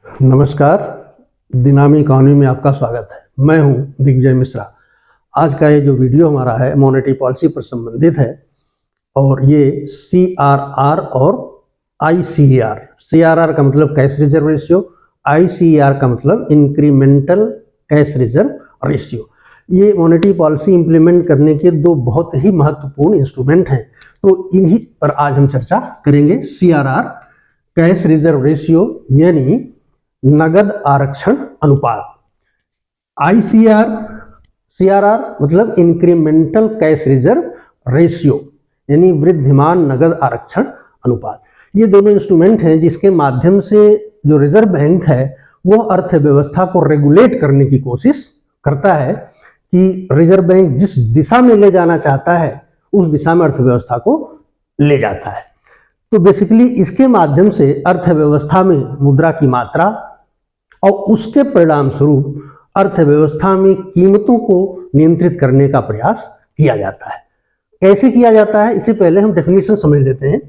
नमस्कार, दिनामी इकोनॉमी में आपका स्वागत है। मैं हूं दिग्विजय मिश्रा। आज का ये जो वीडियो हमारा है मॉनेटरी पॉलिसी पर संबंधित है और ये CRR और ICR। CRR का मतलब कैश रिजर्व रेशियो, ICR का मतलब इंक्रीमेंटल कैश रिजर्व रेशियो। ये मॉनेटरी पॉलिसी इंप्लीमेंट करने के दो बहुत ही महत्वपूर्ण इंस्ट्रूमेंट हैं, तो इन्हीं पर आज हम चर्चा करेंगे। CRR कैश रिजर्व रेशियो यानी नगद आरक्षण अनुपात, CRR मतलब इंक्रीमेंटल कैश रिजर्व रेशियो यानी वृद्धिमान नगद आरक्षण अनुपात। ये दोनों इंस्ट्रूमेंट हैं जिसके माध्यम से जो रिजर्व बैंक है वो अर्थव्यवस्था को रेगुलेट करने की कोशिश करता है कि रिजर्व बैंक जिस दिशा में ले जाना चाहता है उस दिशा में अर्थव्यवस्था को ले जाता है। तो बेसिकली इसके माध्यम से अर्थव्यवस्था में मुद्रा की मात्रा और उसके परिणाम स्वरूप अर्थव्यवस्था में कीमतों को नियंत्रित करने का प्रयास किया जाता है। कैसे किया जाता है, इससे पहले हम डेफिनेशन समझ लेते हैं।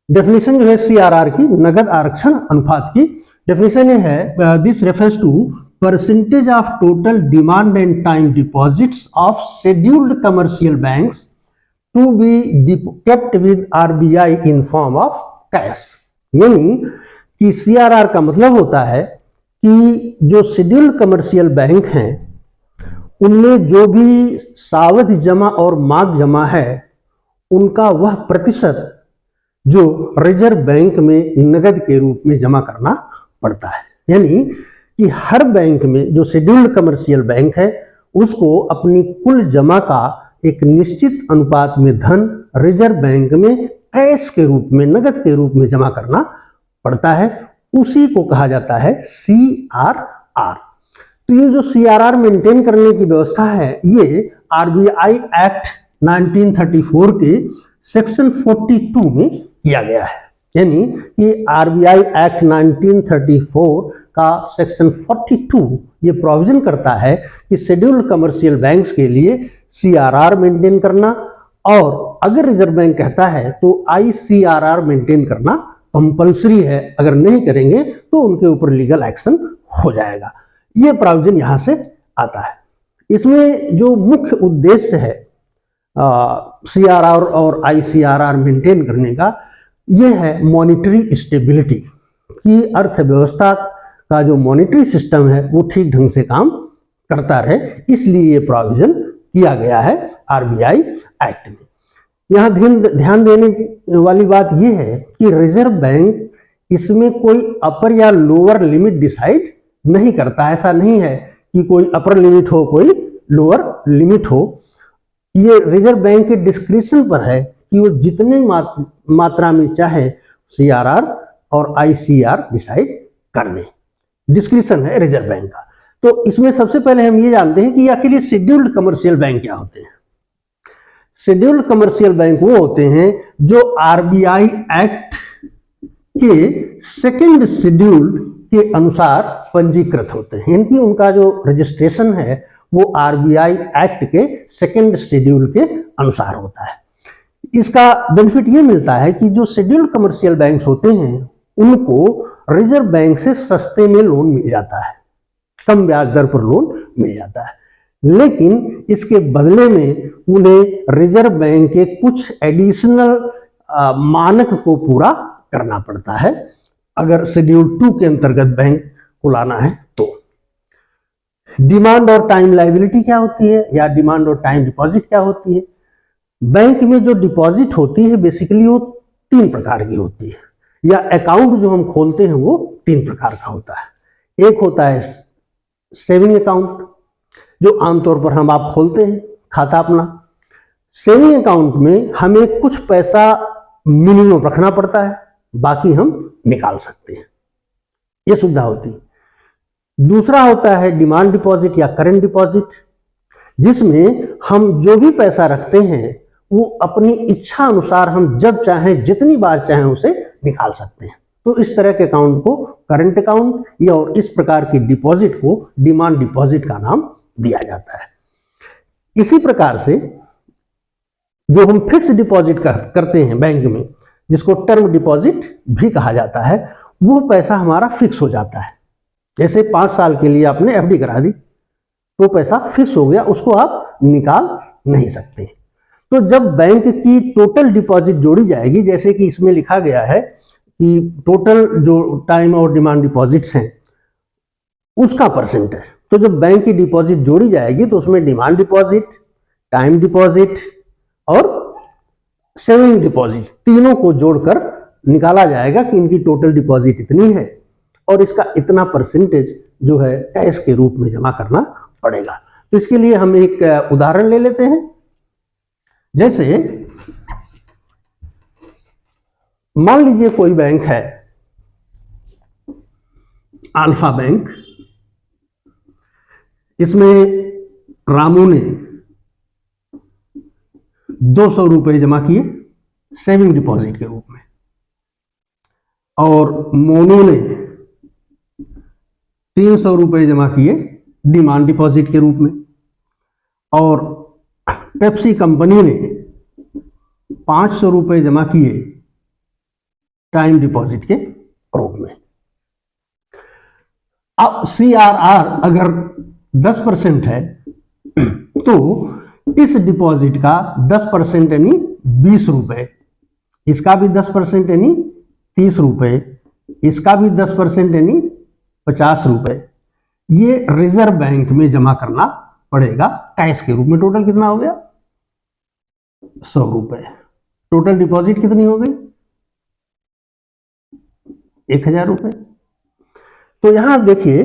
डेफिनेशन जो है CRR की, नगद आरक्षण अनुपात की डेफिनेशन ये है, this refers to percentage of total demand and time deposits of scheduled commercial banks to be kept with RBI in form of cash. यानी कि CRR का मतलब होता है कि जो शेड्यूल्ड कमर्शियल बैंक हैं उनमें जो भी सावधि जमा और मांग जमा है उनका वह प्रतिशत जो रिजर्व बैंक में नगद के रूप में जमा करना पड़ता है। यानी कि हर बैंक में जो शेड्यूल्ड कमर्शियल बैंक है उसको अपनी कुल जमा का एक निश्चित अनुपात में धन रिजर्व बैंक में कैश के रूप में, नगद के रूप में जमा करना पड़ता है। उसी को कहा जाता है CRR। तो ये जो CRR मेंटेन करने की व्यवस्था है ये RBI एक्ट 1934 के सेक्शन 42 में किया गया है। यानी ये RBI एक्ट 1934 का सेक्शन 42 ये प्रोविजन करता है कि शेड्यूल्ड कमर्शियल बैंक्स के लिए CRR मेंटेन करना, और अगर रिजर्व बैंक कहता है तो ICRR मेंटेन करना कंपल्सरी है। अगर नहीं करेंगे तो उनके ऊपर लीगल एक्शन हो जाएगा। ये प्रोविजन यहां से आता है। इसमें जो मुख्य उद्देश्य है CRR और ICRR मेंटेन करने का, ये है मॉनिटरी स्टेबिलिटी, कि अर्थव्यवस्था का जो मॉनिटरी सिस्टम है वो ठीक ढंग से काम करता रहे। इसलिए ये प्रोविजन किया गया है RBI एक्ट में। यहाँ ध्यान देने वाली बात यह है कि रिजर्व बैंक इसमें कोई अपर या लोअर लिमिट डिसाइड नहीं करता। ऐसा नहीं है कि कोई अपर लिमिट हो कोई लोअर लिमिट हो। ये रिजर्व बैंक के डिस्क्रिप्शन पर है कि वो जितने मात्रा में चाहे CRR और ICR डिसाइड कर ले। डिस्क्रिप्शन है रिजर्व बैंक का। तो इसमें सबसे पहले हम ये जानते हैं कि आखिर ये शेड्यूल्ड कमर्शियल बैंक क्या होते हैं। शेड्यूल्ड कमर्शियल बैंक वो होते हैं जो RBI एक्ट के सेकंड शेड्यूल के अनुसार पंजीकृत होते हैं। इनकी उनका जो रजिस्ट्रेशन है वो RBI एक्ट के सेकंड शेड्यूल के अनुसार होता है। इसका बेनिफिट ये मिलता है कि जो शेड्यूल्ड कमर्शियल बैंक्स होते हैं उनको रिजर्व बैंक से सस्ते में लोन मिल जाता है, कम ब्याज दर पर लोन मिल जाता है। लेकिन इसके बदले में उन्हें रिजर्व बैंक के कुछ एडिशनल मानक को पूरा करना पड़ता है अगर शेड्यूल 2 के अंतर्गत बैंक को लाना है तो। डिमांड और टाइम लायबिलिटी क्या होती है, या डिमांड और टाइम डिपॉजिट क्या होती है। बैंक में जो डिपॉजिट होती है बेसिकली वो 3 प्रकार की होती है, या अकाउंट जो हम खोलते हैं वो 3 प्रकार का होता है। एक होता है सेविंग अकाउंट, जो आमतौर पर आप खोलते हैं खाता अपना। सेविंग अकाउंट में हमें कुछ पैसा मिनिमम रखना पड़ता है, बाकी हम निकाल सकते हैं, ये सुविधा होती है। दूसरा होता है डिमांड डिपॉजिट या करंट डिपॉजिट, जिसमें हम जो भी पैसा रखते हैं वो अपनी इच्छा अनुसार हम जब चाहें जितनी बार चाहें उसे निकाल सकते हैं। तो इस तरह के अकाउंट को करंट अकाउंट या और इस प्रकार की डिपॉजिट को डिमांड डिपॉजिट का नाम दिया जाता है। इसी प्रकार से जो हम फिक्स डिपॉजिट करते हैं बैंक में, जिसको टर्म डिपॉजिट भी कहा जाता है, वो पैसा हमारा फिक्स हो जाता है। जैसे 5 साल के लिए आपने एफडी करा दी तो पैसा फिक्स हो गया, उसको आप निकाल नहीं सकते। तो जब बैंक की टोटल डिपॉजिट जोड़ी जाएगी, जैसे कि इसमें लिखा गया है कि टोटल जो टाइम और डिमांड डिपॉजिट्स हैं उसका परसेंटेज, तो जब बैंक की डिपॉजिट जोड़ी जाएगी तो उसमें डिमांड डिपॉजिट, टाइम डिपॉजिट और सेविंग डिपॉजिट तीनों को जोड़कर निकाला जाएगा कि इनकी टोटल डिपॉजिट इतनी है और इसका इतना परसेंटेज जो है कैश के रूप में जमा करना पड़ेगा। तो इसके लिए हम एक उदाहरण ले लेते हैं। जैसे मान लीजिए कोई बैंक है, अल्फा बैंक, इसमें रामू ने 200 रुपए जमा किए सेविंग डिपॉजिट के रूप में और मोनू ने 300 रुपए जमा किए डिमांड डिपॉजिट के रूप में और पेप्सी कंपनी ने 500 रुपए जमा किए टाइम डिपॉजिट के रूप में। अब CRR अगर 10% है तो इस डिपॉजिट का 10% यानी 20 रुपए, इसका भी 10% यानी 30 रुपए, इसका भी 10% यानी 50 रुपए, ये रिजर्व बैंक में जमा करना पड़ेगा कैश के रूप में। टोटल कितना हो गया? 100 रुपए। टोटल डिपॉजिट कितनी हो गई? 1000 रुपए। तो यहां देखिए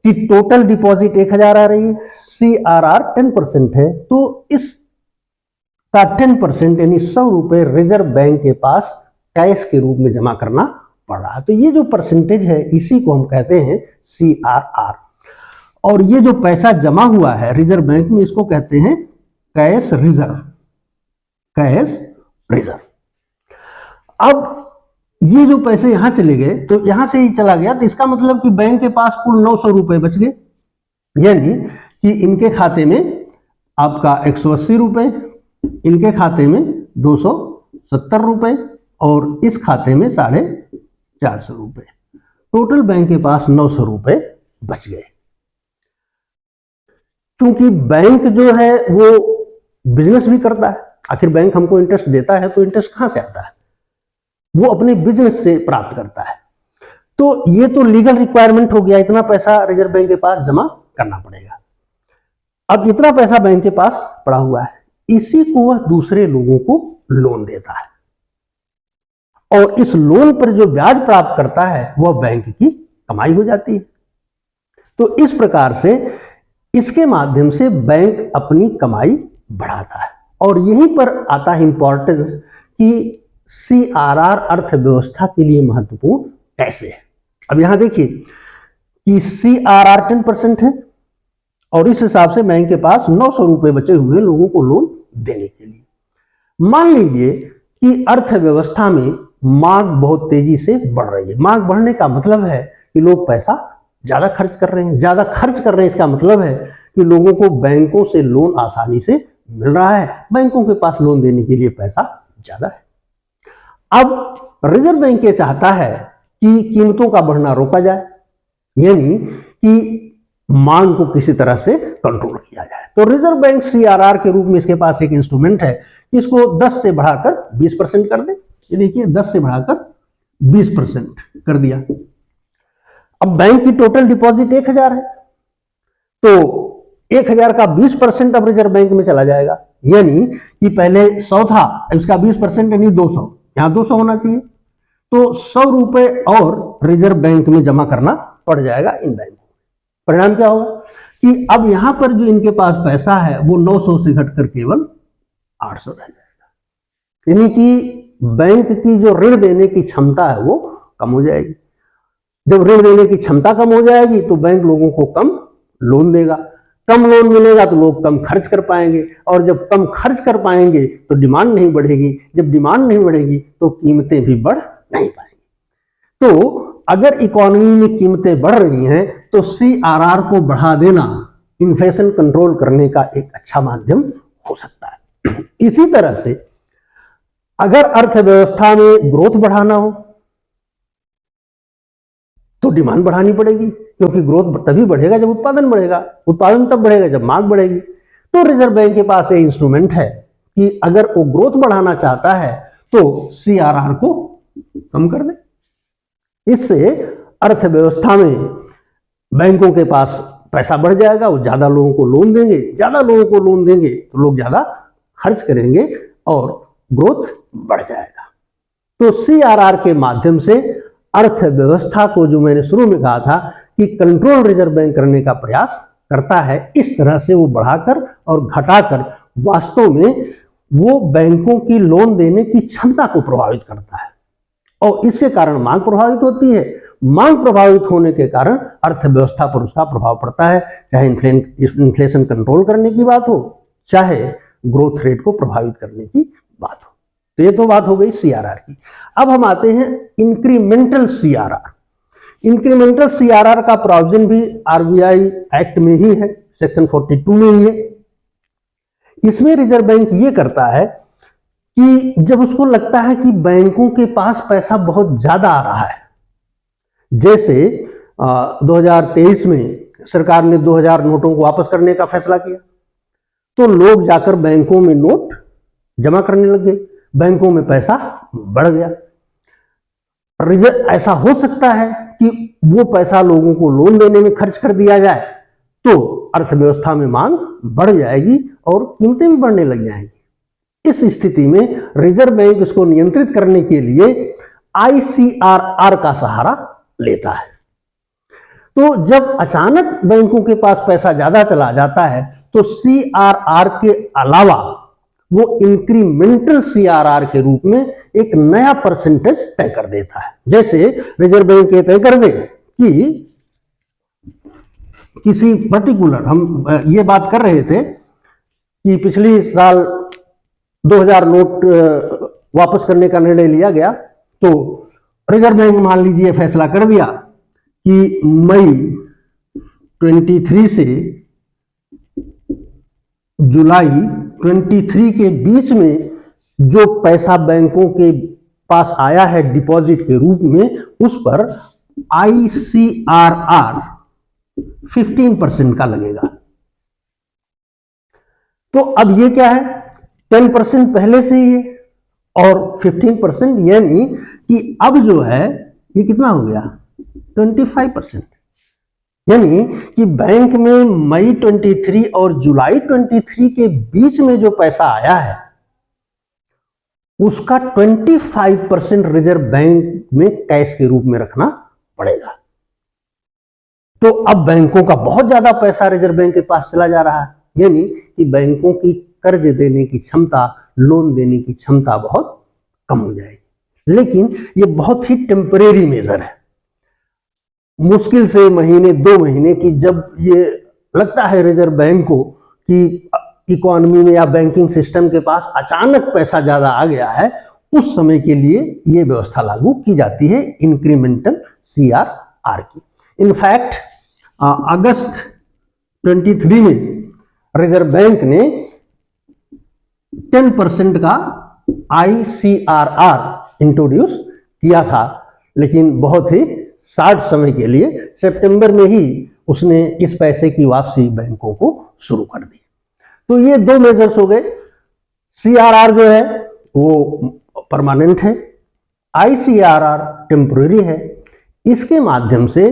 कि टोटल डिपॉजिट 1000 आ रही है, CRR 10% है, तो इसका 10% यानी 100 रुपए रिजर्व बैंक के पास कैश के रूप में जमा करना पड़ रहा है। तो ये जो परसेंटेज है इसी को हम कहते हैं CRR। और ये जो पैसा जमा हुआ है रिजर्व बैंक में इसको कहते हैं कैश रिजर्व, कैश रिजर्व। अब ये जो पैसे यहां चले गए तो यहां से ही चला गया, तो इसका मतलब कि बैंक के पास कुल 900 रुपए बच गए, यानी कि इनके खाते में आपका 180 रुपए, इनके खाते में 270 रुपए और इस खाते में 450 रुपए। टोटल बैंक के पास 900 रुपए बच गए। क्योंकि बैंक जो है वो बिजनेस भी करता है, आखिर बैंक हमको इंटरेस्ट देता है तो इंटरेस्ट कहां से आता है? वो अपने बिजनेस से प्राप्त करता है। तो ये तो लीगल रिक्वायरमेंट हो गया, इतना पैसा रिजर्व बैंक के पास जमा करना पड़ेगा। अब इतना पैसा बैंक के पास पड़ा हुआ है, इसी को वह दूसरे लोगों को लोन देता है और इस लोन पर जो ब्याज प्राप्त करता है वह बैंक की कमाई हो जाती है। तो इस प्रकार से इसके माध्यम से बैंक अपनी कमाई बढ़ाता है और यहीं पर आता है इंपॉर्टेंस कि CRR अर्थव्यवस्था के लिए महत्वपूर्ण कैसे है। अब यहां देखिए कि CRR 10% है और इस हिसाब से बैंक के पास 900 रुपए बचे हुए लोगों को लोन देने के लिए। मान लीजिए कि अर्थव्यवस्था में मांग बहुत तेजी से बढ़ रही है। मांग बढ़ने का मतलब है कि लोग पैसा ज्यादा खर्च कर रहे हैं। ज्यादा खर्च कर रहे हैं इसका मतलब है कि लोगों को बैंकों से लोन आसानी से मिल रहा है, बैंकों के पास लोन देने के लिए पैसा ज्यादा है। अब रिजर्व बैंक ये चाहता है कि कीमतों का बढ़ना रोका जाए, यानी कि मांग को किसी तरह से कंट्रोल किया जाए। तो रिजर्व बैंक CRR के रूप में इसके पास एक इंस्ट्रूमेंट है, इसको 10 से बढ़ाकर 20% कर दे। ये देखिए 10 से बढ़ाकर 20% कर दिया। अब बैंक की टोटल डिपॉजिट 1000 है तो 1000 का 20% अब रिजर्व बैंक में चला जाएगा, यानी कि पहले 100 था, इसका 20% यानी 200, यहां 200 होना चाहिए। तो 100 रुपए और रिजर्व बैंक में जमा करना पड़ जाएगा इन बैंकों। परिणाम क्या होगा कि अब यहां पर जो इनके पास पैसा है वो 900 से घटकर केवल 800 रह जाएगा, यानी कि बैंक की जो ऋण देने की क्षमता है वो कम हो जाएगी। जब ऋण देने की क्षमता कम हो जाएगी तो बैंक लोगों को कम लोन देगा, कम लोन मिलेगा तो लोग कम खर्च कर पाएंगे और जब कम खर्च कर पाएंगे तो डिमांड नहीं बढ़ेगी, जब डिमांड नहीं बढ़ेगी तो कीमतें भी बढ़ नहीं पाएंगी। तो अगर इकोनॉमी में कीमतें बढ़ रही हैं तो CRR को बढ़ा देना इन्फ्लेशन कंट्रोल करने का एक अच्छा माध्यम हो सकता है। इसी तरह से अगर अर्थव्यवस्था में ग्रोथ बढ़ाना हो तो डिमांड बढ़ानी पड़ेगी, क्योंकि ग्रोथ तभी बढ़ेगा जब उत्पादन बढ़ेगा, उत्पादन तब बढ़ेगा जब मांग बढ़ेगी। तो रिजर्व बैंक के पास ये इंस्ट्रूमेंट है कि अगर वो ग्रोथ बढ़ाना चाहता है तो CRR को कम कर दे। इससे अर्थव्यवस्था में बैंकों के पास पैसा बढ़ जाएगा, वो ज्यादा लोगों को लोन देंगे, ज्यादा लोगों को लोन देंगे तो लोग ज्यादा खर्च करेंगे और ग्रोथ बढ़ जाएगा। तो CRR के माध्यम से अर्थव्यवस्था को, जो मैंने शुरू में कहा था कि कंट्रोल रिजर्व बैंक करने का प्रयास करता है, इस तरह से वो बढ़ाकर और घटाकर वास्तव में वो बैंकों की लोन देने की क्षमता को प्रभावित करता है और इसके कारण मांग प्रभावित होती है। मांग प्रभावित होने के कारण अर्थव्यवस्था पर उसका प्रभाव पड़ता है, चाहे इन्फ्लेशन कंट्रोल करने की बात हो, चाहे ग्रोथ रेट को प्रभावित करने की बात हो। तो ये तो बात हो गई CRR की। अब हम आते हैं इंक्रीमेंटल CRR। इंक्रीमेंटल CRR का प्रोविजन भी RBI एक्ट में ही है, सेक्शन 42 में ही है। इसमें रिजर्व बैंक ये करता है कि जब उसको लगता है कि बैंकों के पास पैसा बहुत ज्यादा आ रहा है, जैसे 2023 में सरकार ने 2000 नोटों को वापस करने का फैसला किया, तो लोग जाकर बैंकों में नोट जमा करने लग गए, बैंकों में पैसा बढ़ गया। ऐसा हो सकता है कि वो पैसा लोगों को लोन देने में खर्च कर दिया जाए तो अर्थव्यवस्था में मांग बढ़ जाएगी और कीमतें भी बढ़ने लग जाएंगी। इस स्थिति में रिजर्व बैंक इसको नियंत्रित करने के लिए ICRR का सहारा लेता है। तो जब अचानक बैंकों के पास पैसा ज्यादा चला जाता है तो CRR के अलावा वो इंक्रीमेंटल CRR के रूप में एक नया परसेंटेज तय कर देता है। जैसे रिजर्व बैंक ये तय कर दे कि किसी पर्टिकुलर, हम ये बात कर रहे थे कि पिछली साल 2000 नोट वापस करने का निर्णय लिया गया, तो रिजर्व बैंक मान लीजिए फैसला कर दिया कि मई 23 से जुलाई 23 के बीच में जो पैसा बैंकों के पास आया है डिपॉजिट के रूप में, उस पर ICRR 15% का लगेगा। तो अब ये क्या है, 10% पहले से ही है और 15%, यानी कि अब जो है ये कितना हो गया, 25%। यानी कि बैंक में मई 23 और जुलाई 23 के बीच में जो पैसा आया है उसका 25% रिजर्व बैंक में कैश के रूप में रखना पड़ेगा। तो अब बैंकों का बहुत ज्यादा पैसा रिजर्व बैंक के पास चला जा रहा है, यानी कि बैंकों की कर्ज देने की क्षमता, लोन देने की क्षमता बहुत कम हो जाएगी। लेकिन ये बहुत ही टेम्परेरी मेजर है, मुश्किल से महीने 2 महीने की, जब ये लगता है रिजर्व बैंक को कि इकोनॉमी में या बैंकिंग सिस्टम के पास अचानक पैसा ज्यादा आ गया है, उस समय के लिए ये व्यवस्था लागू की जाती है इंक्रीमेंटल CRR की। इनफैक्ट अगस्त 23 में रिजर्व बैंक ने 10% का ICRR इंट्रोड्यूस किया था, लेकिन बहुत ही शार्ट समय के लिए सितंबर में ही उसने इस पैसे की वापसी बैंकों को शुरू कर दी। तो ये 2 मेजर्स हो गए। CRR जो है वो परमानेंट है, ICRR टेम्पररी है। इसके माध्यम से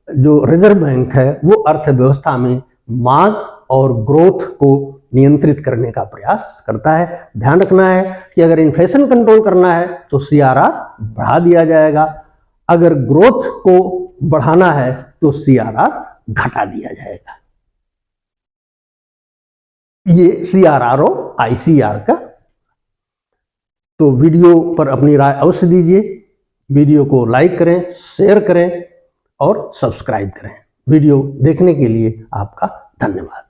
जो रिजर्व बैंक है वो अर्थव्यवस्था में मांग और ग्रोथ को नियंत्रित करने का प्रयास करता है। ध्यान रखना है कि अगर इन्फ्लेशन कंट्रोल करना है तो CRR बढ़ा दिया जाएगा, अगर ग्रोथ को बढ़ाना है तो CRR घटा दिया जाएगा। ये CRR और ICR का। तो वीडियो पर अपनी राय अवश्य दीजिए, वीडियो को लाइक करें, शेयर करें और सब्सक्राइब करें। वीडियो देखने के लिए आपका धन्यवाद।